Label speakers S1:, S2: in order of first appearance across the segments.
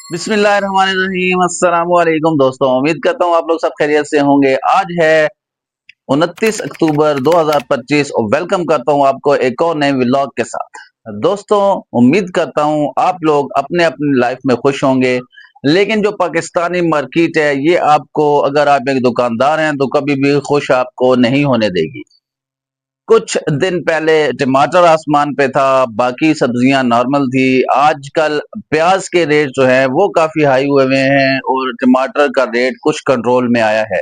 S1: बिस्मिल्लाहिर्रहमानिर्रहीम अस्सलाम वालेकुम दोस्तों, उम्मीद करता हूँ आप लोग सब खैरियत से होंगे। आज है 29 अक्टूबर 2025 और वेलकम करता हूँ आपको एक और नए व्लॉग के साथ। दोस्तों, उम्मीद करता हूँ आप लोग अपने अपनी लाइफ में खुश होंगे। लेकिन जो पाकिस्तानी मार्केट है ये आपको, अगर आप एक दुकानदार हैं तो कभी भी खुश आपको नहीं होने देगी। कुछ दिन पहले टमाटर आसमान पे था, बाकी सब्जियां नॉर्मल थी। आजकल प्याज के रेट जो है वो काफी हाई हुए हुए हैं और टमाटर का रेट कुछ कंट्रोल में आया है।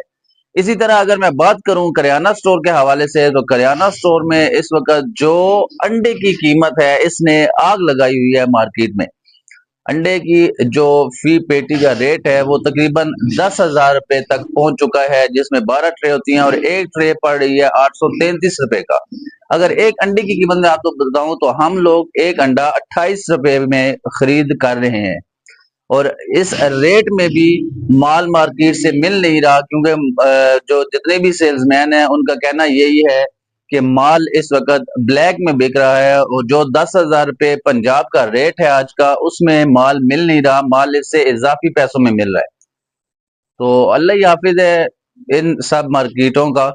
S1: इसी तरह अगर मैं बात करूं करियाना स्टोर के हवाले से, तो करियाना स्टोर में इस वक्त जो अंडे की कीमत है इसने आग लगाई हुई है मार्केट में। अंडे की जो फी पेटी का रेट है वो तकरीबन 10,000 रुपए तक पहुंच चुका है, जिसमें 12 ट्रे होती हैं और एक ट्रे पड़ रही है 833 रुपए का। अगर एक अंडे की कीमत में आपको बताऊं तो हम लोग एक अंडा 28 रुपए में खरीद कर रहे हैं। और इस रेट में भी माल मार्केट से मिल नहीं रहा, क्योंकि जो जितने भी सेल्समैन हैं उनका कहना यही है कि माल इस वक्त ब्लैक में बिक रहा है और जो 10,000 रुपये पंजाब का रेट है आज का, उसमें माल मिल नहीं रहा, माल इससे इजाफी पैसों में मिल रहा है। तो अल्लाह ही हाफिज है इन सब मार्केटों का।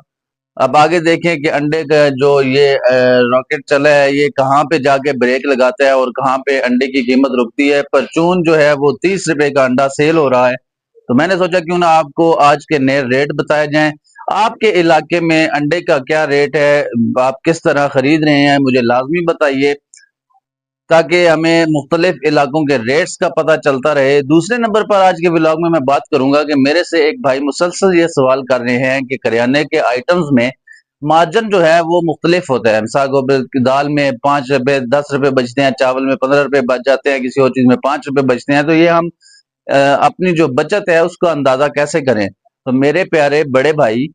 S1: अब आगे देखें कि अंडे का जो ये रॉकेट चला है ये कहाँ पे जाके ब्रेक लगाता है और कहाँ पे अंडे की कीमत रुकती है। परचून जो है वो 30 रुपए का अंडा सेल हो रहा है। तो मैंने सोचा क्यों ना आपको आज के नए रेट बताए जाएं। आपके इलाके में अंडे का क्या रेट है, आप किस तरह खरीद रहे हैं, मुझे लाजमी बताइए, ताकि हमें मुख्तलिफ इलाकों के रेट्स का पता चलता रहे। दूसरे नंबर पर आज के व्लॉग में मैं बात करूंगा कि मेरे से एक भाई मुसलसल ये सवाल कर रहे हैं कि करियाने के आइटम्स में मार्जिन जो है वो मुख्तलिफ होता है। मिसाल की दाल में 5 रुपए 10 रुपए बचते हैं, चावल में 15 रुपए बच जाते हैं, किसी और चीज में 5 रुपए बचते हैं। तो ये हम अपनी जो बचत है उसका अंदाजा कैसे करें। तो मेरे प्यारे बड़े भाई,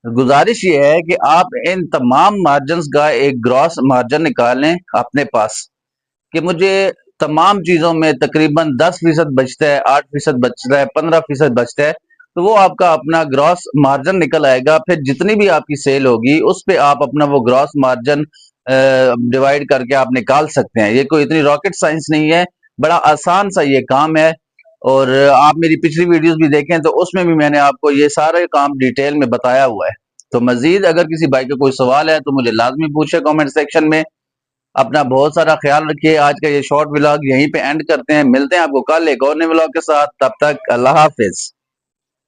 S1: गुजारिश ये है कि आप इन तमाम मार्जिन का एक ग्रॉस मार्जिन निकालें अपने पास, कि मुझे तमाम चीजों में तकरीबन 10% बचता है, 8% बचता है, 15% बचता है। तो वो आपका अपना ग्रॉस मार्जिन निकल आएगा। फिर जितनी भी आपकी सेल होगी उस पे आप अपना वो ग्रॉस मार्जिन डिवाइड करके आप निकाल सकते हैं। ये कोई इतनी रॉकेट साइंस नहीं है, बड़ा आसान सा ये काम है। और आप मेरी पिछली वीडियोस भी देखें तो उसमें भी मैंने आपको ये सारे काम डिटेल में बताया हुआ है। तो मजीद अगर किसी भाई का कोई सवाल है तो मुझे लाजमी पूछे कमेंट सेक्शन में। अपना बहुत सारा ख्याल रखिए। आज का ये शॉर्ट व्लॉग यहीं पे एंड करते हैं, मिलते हैं आपको कल एक और नए व्लॉग के साथ। तब तक अल्लाह हाफिज।